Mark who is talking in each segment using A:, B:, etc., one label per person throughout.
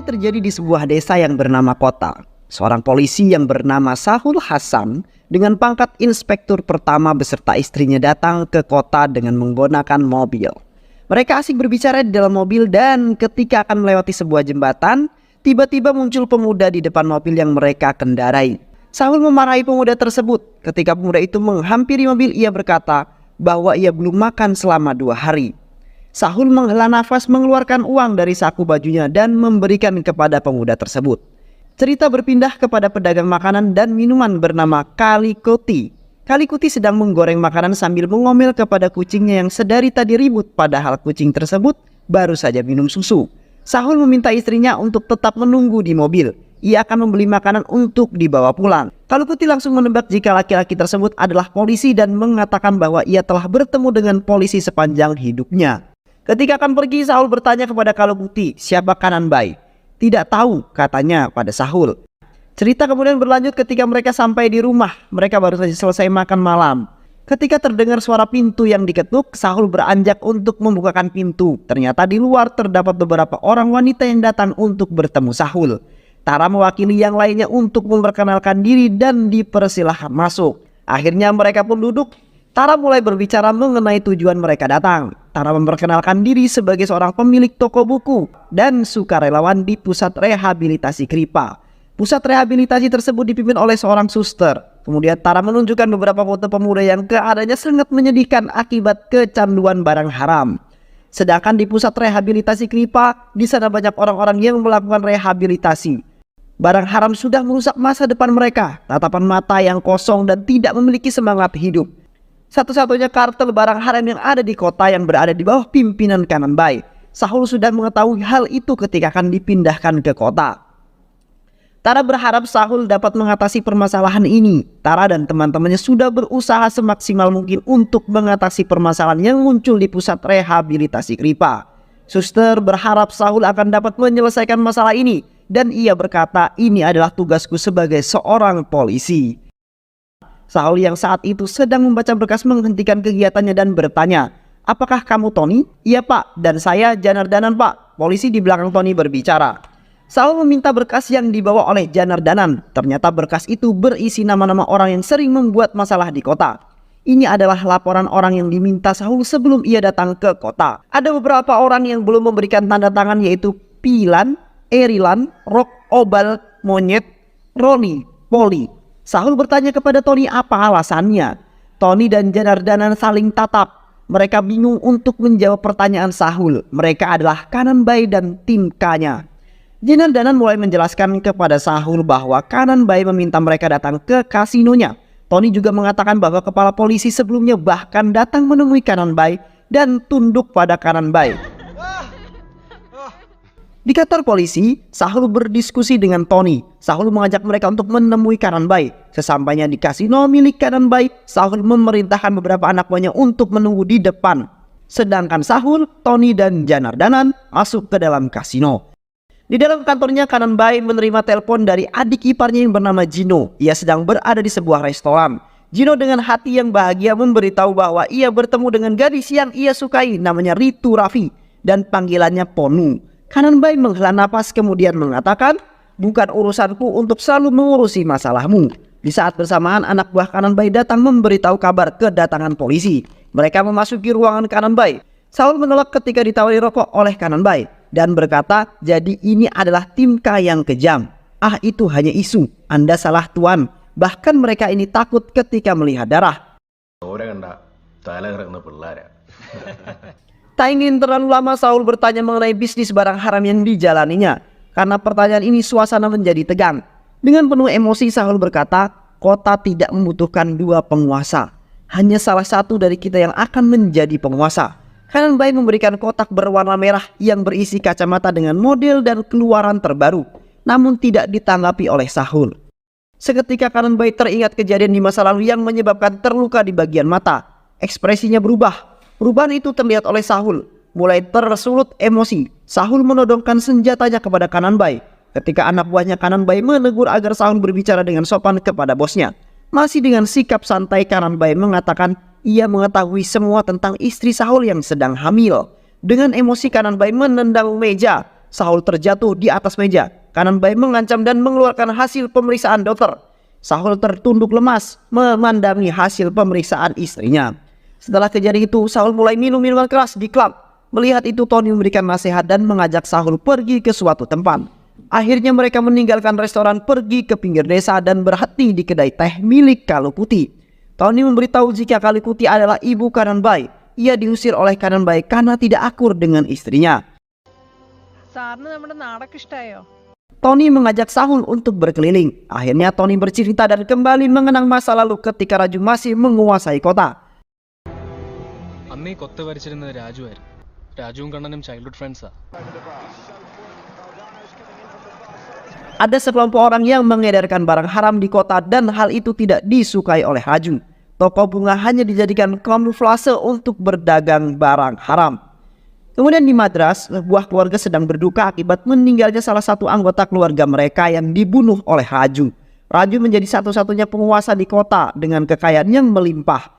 A: ini terjadi di sebuah desa yang bernama Kota. Seorang polisi yang bernama Sahul Hasan dengan pangkat inspektur pertama beserta istrinya datang ke kota dengan menggunakan mobil. Mereka asik berbicara di dalam mobil dan ketika akan melewati sebuah jembatan, tiba-tiba muncul pemuda di depan mobil yang mereka kendarai. Sahul memarahi pemuda tersebut. Ketika pemuda itu menghampiri mobil, ia berkata bahwa ia belum makan selama 2 hari. Sahul menghela nafas, mengeluarkan uang dari saku bajunya dan memberikan kepada pemuda tersebut. Cerita berpindah kepada pedagang makanan dan minuman bernama Kalikuti. Kalikuti sedang menggoreng makanan sambil mengomel kepada kucingnya yang sedari tadi ribut, padahal kucing tersebut baru saja minum susu. Sahul meminta istrinya untuk tetap menunggu di mobil. Ia akan membeli makanan untuk dibawa pulang. Kalikuti langsung menebak jika laki-laki tersebut adalah polisi dan mengatakan bahwa ia telah bertemu dengan polisi sepanjang hidupnya. Ketika akan pergi, Sahul bertanya kepada Kalikuti, siapa Kanan Bai? Tidak tahu, katanya pada Sahul. Cerita kemudian berlanjut ketika mereka sampai di rumah. Mereka baru saja selesai makan malam. Ketika terdengar suara pintu yang diketuk, Sahul beranjak untuk membukakan pintu. Ternyata di luar terdapat beberapa orang wanita yang datang untuk bertemu Sahul. Tara mewakili yang lainnya untuk memperkenalkan diri dan dipersilahkan masuk. Akhirnya mereka pun duduk. Tara mulai berbicara mengenai tujuan mereka datang. Tara memperkenalkan diri sebagai seorang pemilik toko buku dan sukarelawan di pusat rehabilitasi Kripa. Pusat rehabilitasi tersebut dipimpin oleh seorang suster. Kemudian Tara menunjukkan beberapa foto pemuda yang keadaannya sangat menyedihkan akibat kecanduan barang haram. Sedangkan di pusat rehabilitasi Kripa, di sana banyak orang-orang yang melakukan rehabilitasi. Barang haram sudah merusak masa depan mereka, tatapan mata yang kosong dan tidak memiliki semangat hidup. Satu-satunya kartel barang haram yang ada di kota yang berada di bawah pimpinan Kanan Bai. Sahul sudah mengetahui hal itu ketika akan dipindahkan ke kota. Tara berharap Sahul dapat mengatasi permasalahan ini. Tara dan teman-temannya sudah berusaha semaksimal mungkin untuk mengatasi permasalahan yang muncul di pusat rehabilitasi Kripa. Suster berharap Sahul akan dapat menyelesaikan masalah ini. Dan ia berkata, ini adalah tugasku sebagai seorang polisi. Sahul yang saat itu sedang membaca berkas menghentikan kegiatannya dan bertanya, apakah kamu Tony? Iya pak, dan saya Janardanan pak. Polisi di belakang Tony berbicara. Sahul meminta berkas yang dibawa oleh Janardanan. Ternyata berkas itu berisi nama-nama orang yang sering membuat masalah di kota. Ini adalah laporan orang yang diminta Sahul sebelum ia datang ke kota. Ada beberapa orang yang belum memberikan tanda tangan yaitu Pilan, Erilan, Rock, Obal, Monyet, Roni, Poli. Sahul bertanya kepada Tony apa alasannya. Tony dan Janardanan saling tatap. Mereka bingung untuk menjawab pertanyaan Sahul. Mereka adalah Kanan Bai dan tim K-nya. Janardanan mulai menjelaskan kepada Sahul bahwa Kanan Bai meminta mereka datang ke kasinonya. Tony juga mengatakan bahwa kepala polisi sebelumnya bahkan datang menemui Kanan Bai dan tunduk pada Kanan Bai. Di kantor polisi, Sahul berdiskusi dengan Tony. Sahul mengajak mereka untuk menemui Kanan Bai. Sesampainya di kasino milik Kanan Bai, Sahul memerintahkan beberapa anak buahnya untuk menunggu di depan. Sedangkan Sahul, Tony, dan Janardanan masuk ke dalam kasino. Di dalam kantornya, Kanan Bai menerima telepon dari adik iparnya yang bernama Gino. Ia sedang berada di sebuah restoran. Gino dengan hati yang bahagia memberitahu bahwa ia bertemu dengan gadis yang ia sukai, namanya Ritu Raffi, dan panggilannya Ponu. Kanan Bai menghela napas kemudian mengatakan, bukan urusanku untuk selalu mengurusi masalahmu. Di saat bersamaan anak buah Kanan Bai datang memberitahu kabar kedatangan polisi. Mereka memasuki ruangan Kanan Bai. Sahul menolak ketika ditawari rokok oleh Kanan Bai dan berkata, jadi ini adalah tim K yang kejam. Ah, itu hanya isu, Anda salah tuan. Bahkan mereka ini takut ketika melihat darah. Tak ingin terlalu lama, Sahul bertanya mengenai bisnis barang haram yang dijalaninya. Karena pertanyaan ini suasana menjadi tegang. Dengan penuh emosi Sahul berkata, kota tidak membutuhkan 2 penguasa. Hanya salah satu dari kita yang akan menjadi penguasa. Kanan Bai memberikan kotak berwarna merah yang berisi kacamata dengan model dan keluaran terbaru. Namun tidak ditanggapi oleh Sahul. Seketika Kanan Bai teringat kejadian di masa lalu yang menyebabkan terluka di bagian mata. Ekspresinya berubah. Perubahan itu terlihat oleh Sahul. Mulai tersulut emosi, Sahul menodongkan senjatanya kepada Kanan Bai. Ketika anak buahnya Kanan Bai menegur agar Sahul berbicara dengan sopan kepada bosnya. Masih dengan sikap santai, Kanan Bai mengatakan ia mengetahui semua tentang istri Sahul yang sedang hamil. Dengan emosi Kanan Bai menendang meja. Sahul terjatuh di atas meja. Kanan Bai mengancam dan mengeluarkan hasil pemeriksaan dokter. Sahul tertunduk lemas memandangi hasil pemeriksaan istrinya. Setelah kejadian itu, Sahul mulai minum minuman keras di klub. Melihat itu, Tony memberikan nasihat dan mengajak Sahul pergi ke suatu tempat. Akhirnya mereka meninggalkan restoran, pergi ke pinggir desa dan berhenti di kedai teh milik Kalu Putih. Tony memberitahu jika Kalu Putih adalah ibu Kanan Bai. Ia diusir oleh Kanan Bai karena tidak akur dengan istrinya. Tony mengajak Sahul untuk berkeliling. Akhirnya Tony bercerita dan kembali mengenang masa lalu ketika Raju masih menguasai kota.
B: അന്നീ കൊത്ത ഭരിച്ചിരുന്നത് രാജുവായിരുന്നു. രാജുവും കണ്ണനും ചൈൽഡ്ഹുഡ് ഫ്രണ്ട്സാ.
A: Ada sekelompok orang yang mengedarkan barang haram di kota dan hal itu tidak disukai oleh Raju. Toko bunga hanya dijadikan kamuflase untuk berdagang barang haram. Kemudian di Madras, sebuah keluarga sedang berduka akibat meninggalnya salah satu anggota keluarga mereka yang dibunuh oleh Raju. Raju menjadi satu-satunya penguasa di kota dengan kekayaan yang melimpah.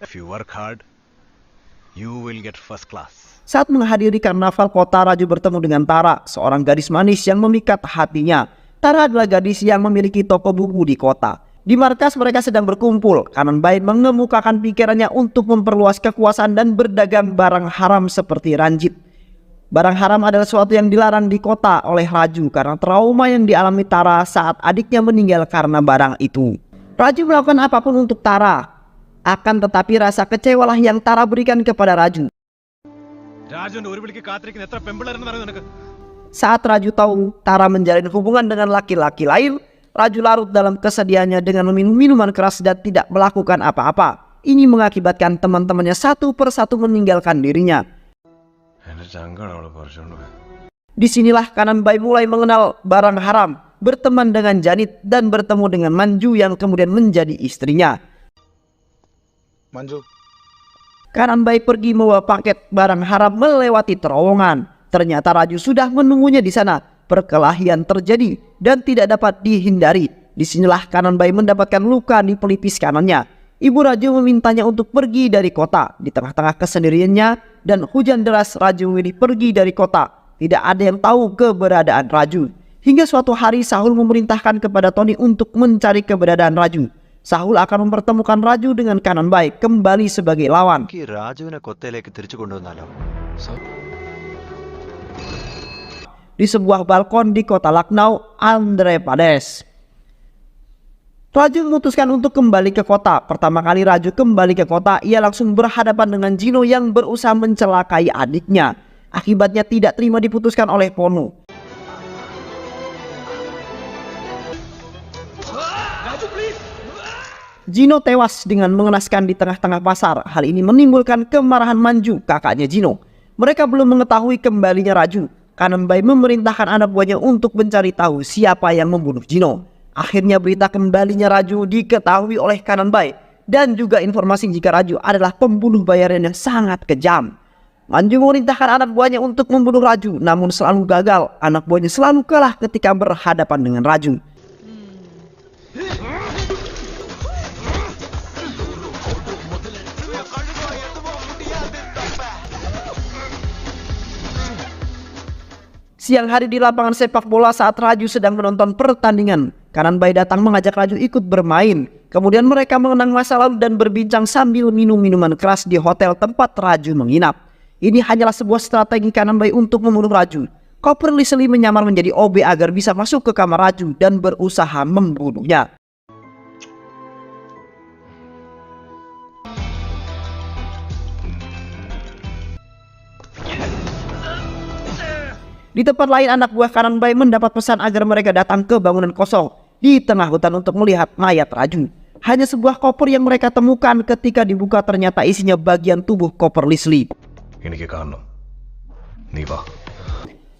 C: If you work hard, you will get first class.
A: Saat menghadiri karnaval kota, Raju bertemu dengan Tara, seorang gadis manis yang memikat hatinya. Tara adalah gadis yang memiliki toko buku di kota. Di markas mereka sedang berkumpul. Kanan Bai mengemukakan pikirannya untuk memperluas kekuasaan dan berdagang barang haram seperti ranjit. Barang haram adalah sesuatu yang dilarang di kota oleh Raju karena trauma yang dialami Tara saat adiknya meninggal karena barang itu. Raju melakukan apapun untuk Tara. Akan tetapi rasa kecewalah yang Tara berikan kepada Raju. Saat Raju tahu Tara menjalin hubungan dengan laki-laki lain, Raju larut dalam kesedihannya dengan meminum minuman keras dan tidak melakukan apa-apa. Ini mengakibatkan teman-temannya satu persatu meninggalkan dirinya. Disinilah Kanan Bai mulai mengenal barang haram, berteman dengan Janit dan bertemu dengan Manju yang kemudian menjadi istrinya.
C: Manju.
A: Kanan Bai pergi membawa paket barang haram melewati terowongan. Ternyata Raju sudah menunggunya di sana. Perkelahian terjadi dan tidak dapat dihindari. Disinilah Kanan Bai mendapatkan luka di pelipis kanannya. Ibu Raju memintanya untuk pergi dari kota. Di tengah-tengah kesendiriannya dan hujan deras, Raju memilih pergi dari kota. Tidak ada yang tahu keberadaan Raju. Hingga suatu hari Sahul memerintahkan kepada Tony untuk mencari keberadaan Raju. Sahul akan mempertemukan Raju dengan Kanan Bai kembali sebagai lawan. Di sebuah balkon di kota Lucknow, Andhra Pradesh. Raju memutuskan untuk kembali ke kota. Pertama kali Raju kembali ke kota, ia langsung berhadapan dengan Gino yang berusaha mencelakai adiknya. Akibatnya tidak terima diputuskan oleh Pono. Gino tewas dengan mengenaskan di tengah-tengah pasar. Hal ini menimbulkan kemarahan Manju, kakaknya Gino. Mereka belum mengetahui kembalinya Raju. Kanan Bai memerintahkan anak buahnya untuk mencari tahu siapa yang membunuh Gino. Akhirnya berita kembalinya Raju diketahui oleh Kanan Bai. Dan juga informasi jika Raju adalah pembunuh bayaran yang sangat kejam. Manju memerintahkan anak buahnya untuk membunuh Raju, namun selalu gagal. Anak buahnya selalu kalah ketika berhadapan dengan Raju. Siang hari di lapangan sepak bola saat Raju sedang menonton pertandingan, Kanan Bai datang mengajak Raju ikut bermain. Kemudian mereka mengenang masa lalu dan berbincang sambil minum minuman keras di hotel tempat Raju menginap. Ini hanyalah sebuah strategi Kanan Bai untuk membunuh Raju. Copper Leslie menyamar menjadi OB agar bisa masuk ke kamar Raju dan berusaha membunuhnya. Di tempat lain, anak buah Kanan Bai mendapat pesan agar mereka datang ke bangunan kosong di tengah hutan untuk melihat mayat Raju. Hanya sebuah koper yang mereka temukan, ketika dibuka ternyata isinya bagian tubuh Copper Leslie.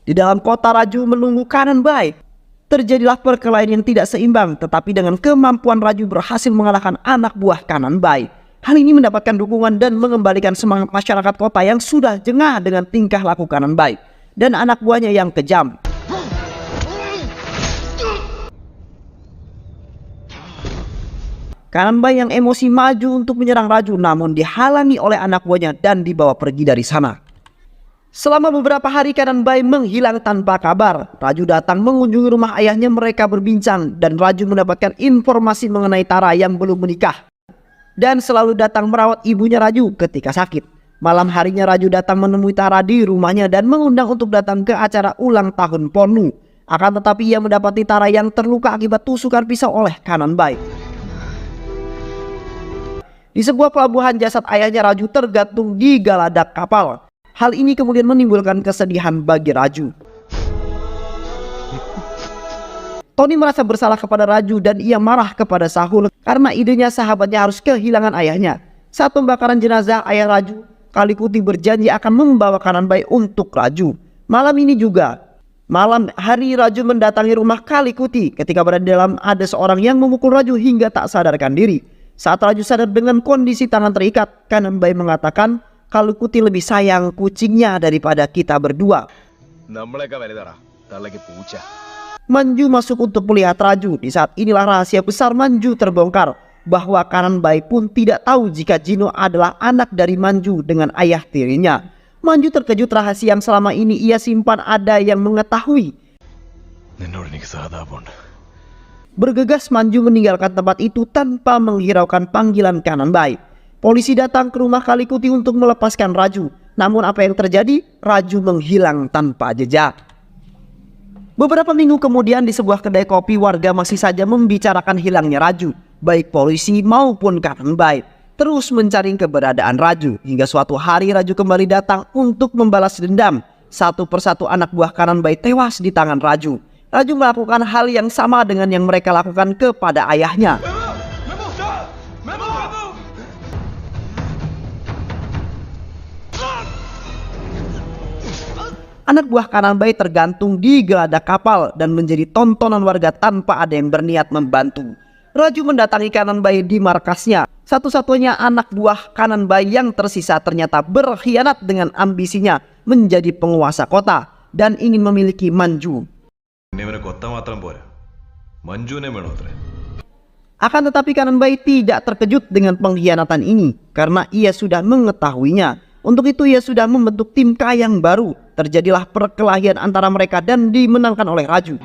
A: Di dalam kota, Raju menunggu Kanan Bai. Terjadilah perkelahian yang tidak seimbang, tetapi dengan kemampuan Raju berhasil mengalahkan anak buah Kanan Bai. Hal ini mendapatkan dukungan dan mengembalikan semangat masyarakat kota yang sudah jengah dengan tingkah laku Kanan Bai dan anak buahnya yang kejam. Kanan Bai yang emosi maju untuk menyerang Raju, namun dihalangi oleh anak buahnya dan dibawa pergi dari sana. Selama beberapa hari Kanan Bai menghilang tanpa kabar. Raju datang mengunjungi rumah ayahnya, mereka berbincang dan Raju mendapatkan informasi mengenai Tara yang belum menikah dan selalu datang merawat ibunya Raju ketika sakit. Malam harinya Raju datang menemui Tara di rumahnya dan mengundang untuk datang ke acara ulang tahun Ponu. Akan tetapi ia mendapati Tara yang terluka akibat tusukan pisau oleh Kanan Bai. Di sebuah pelabuhan, jasad ayahnya Raju tergantung di galadak kapal. Hal ini kemudian menimbulkan kesedihan bagi Raju. Tony merasa bersalah kepada Raju dan ia marah kepada Sahul karena idenya sahabatnya harus kehilangan ayahnya. Saat pembakaran jenazah ayah Raju, Kalikuti berjanji akan membawa Kanan Bai untuk Raju. Malam hari Raju mendatangi rumah Kalikuti. Ketika berada di dalam, ada seorang yang memukul Raju hingga tak sadarkan diri. Saat Raju sadar dengan kondisi tangan terikat, Kanan Bai mengatakan, Kalikuti lebih sayang kucingnya daripada kita berdua. Manju masuk untuk melihat Raju. Di saat inilah rahasia besar Manju terbongkar, bahwa Kanan Bai pun tidak tahu jika Jino adalah anak dari Manju dengan ayah tirinya. Manju terkejut, rahasia yang selama ini ia simpan ada yang mengetahui. Bergegas Manju meninggalkan tempat itu tanpa menghiraukan panggilan Kanan Bai. Polisi datang ke rumah Kalikuti untuk melepaskan Raju. Namun apa yang terjadi? Raju menghilang tanpa jejak. Beberapa minggu kemudian di sebuah kedai kopi, warga masih saja membicarakan hilangnya Raju. Baik polisi maupun Kanan Bai terus mencari keberadaan Raju. Hingga suatu hari Raju kembali datang untuk membalas dendam. Satu persatu anak buah Kanan Bai tewas di tangan Raju. Raju melakukan hal yang sama dengan yang mereka lakukan kepada ayahnya. Anak buah Kanan Bai tergantung di geladak kapal dan menjadi tontonan warga tanpa ada yang berniat membantu. Raju mendatangi Kanan Bai di markasnya. Satu-satunya anak buah Kanan Bai yang tersisa ternyata berkhianat dengan ambisinya menjadi penguasa kota dan ingin memiliki Manju. Akan tetapi Kanan Bai tidak terkejut dengan pengkhianatan ini karena ia sudah mengetahuinya. Untuk itu ia sudah membentuk tim K yang baru. Terjadilah perkelahian antara mereka dan dimenangkan oleh Raju.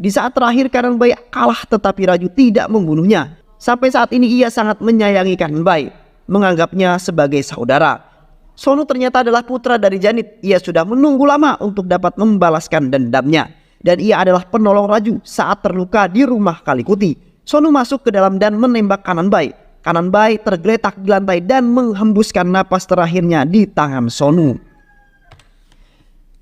A: Di saat terakhir Kanan Bai kalah, tetapi Raju tidak membunuhnya. Sampai saat ini ia sangat menyayangi Kanan Bai, menganggapnya sebagai saudara. Sonu ternyata adalah putra dari Janit. Ia sudah menunggu lama untuk dapat membalaskan dendamnya. Dan ia adalah penolong Raju saat terluka di rumah Kalikuti. Sonu masuk ke dalam dan menembak Kanan Bai. Kanan Bai tergeletak di lantai dan menghembuskan napas terakhirnya di tangan Sonu.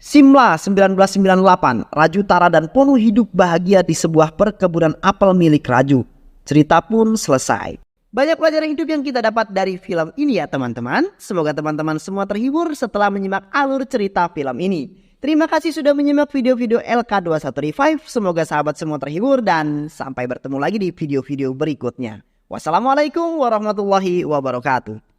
A: Simla 1998, Raju, Tara dan Ponu hidup bahagia di sebuah perkebunan apel milik Raju. Cerita pun selesai. Banyak pelajaran hidup yang kita dapat dari film ini ya teman-teman. Semoga teman-teman semua terhibur setelah menyimak alur cerita film ini. Terima kasih sudah menyimak video-video LK21 Revive. Semoga sahabat semua terhibur dan sampai bertemu lagi di video-video berikutnya. Wassalamualaikum warahmatullahi wabarakatuh.